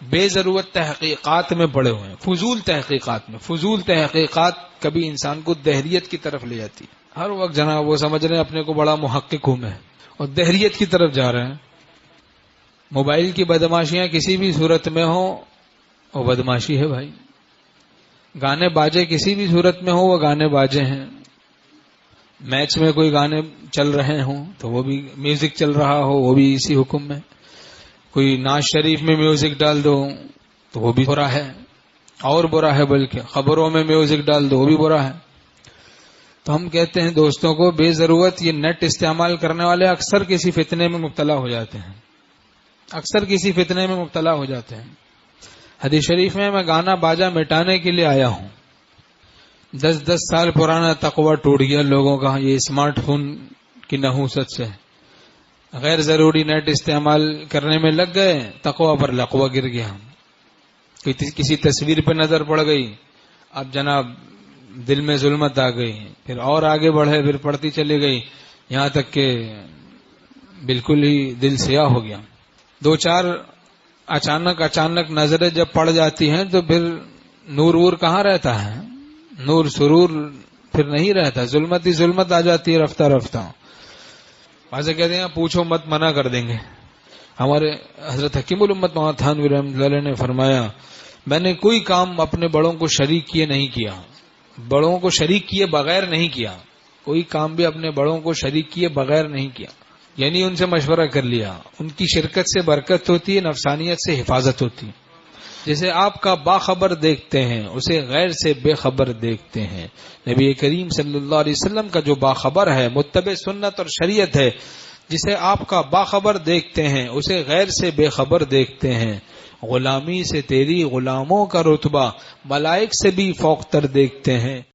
بے ضرورت تحقیقات میں پڑے ہوئے ہیں، فضول تحقیقات میں. فضول تحقیقات کبھی انسان کو دہریت کی طرف لے جاتی ہے. ہر وقت جناب وہ سمجھ رہے ہیں اپنے کو بڑا محقق ہوں میں، اور دہریت کی طرف جا رہے ہیں. موبائل کی بدماشیاں کسی بھی صورت میں ہوں وہ بدماشی ہے بھائی. گانے باجے کسی بھی صورت میں ہوں وہ گانے باجے ہیں. میچ میں کوئی گانے چل رہے ہوں تو وہ بھی میوزک چل رہا ہو وہ بھی اسی حکم میں. کوئی ناز شریف میں میوزک ڈال دو تو وہ بھی برا ہے، اور برا ہے. بلکہ خبروں میں میوزک ڈال دو وہ بھی برا ہے. تو ہم کہتے ہیں دوستوں کو بے ضرورت یہ نیٹ استعمال کرنے والے اکثر کسی فتنے میں مبتلا ہو جاتے ہیں، اکثر کسی فتنے میں مبتلا ہو جاتے ہیں. حدیث شریف میں گانا باجا مٹانے کے لیے آیا ہوں. 10 سال پرانا تقوی ٹوٹ گیا لوگوں کا یہ اسمارٹ فون کی نحوست سے. غیر ضروری نیٹ استعمال کرنے میں لگ گئے، تقوی پر لقوہ گر گیا. کسی تصویر پہ نظر پڑ گئی، اب جناب دل میں ظلمت آ گئی، پھر اور آگے بڑھے، پھر پڑھتی چلی گئی، یہاں تک کہ بالکل ہی دل سیاہ ہو گیا. 2-4 اچانک نظریں جب پڑ جاتی ہیں تو پھر نور کہاں رہتا ہے، نور سرور پھر نہیں رہتا، ظلمت ہی ظلمت آ جاتی ہے رفتہ رفتہ. ویسے کہتے ہیں پوچھو مت، منع کر دیں گے. ہمارے حضرت حکیم الامت مولانا تھانوی رحمۃ اللہ علیہ نے فرمایا میں نے کوئی کام اپنے بڑوں کو شریک کیے نہیں کیا، بڑوں کو شریک کیے بغیر نہیں کیا. کوئی کام بھی اپنے بڑوں کو شریک کیے بغیر نہیں کیا، یعنی ان سے مشورہ کر لیا. ان کی شرکت سے برکت ہوتی ہے، نفسانیت سے حفاظت ہوتی ہے. جسے آپ کا باخبر دیکھتے ہیں اسے غیر سے بے خبر دیکھتے ہیں. نبی کریم صلی اللہ علیہ وسلم کا جو باخبر ہے، متبع سنت اور شریعت ہے، جسے آپ کا باخبر دیکھتے ہیں اسے غیر سے بے خبر دیکھتے ہیں. غلامی سے تیری غلاموں کا رتبہ ملائک سے بھی فوق تر دیکھتے ہیں.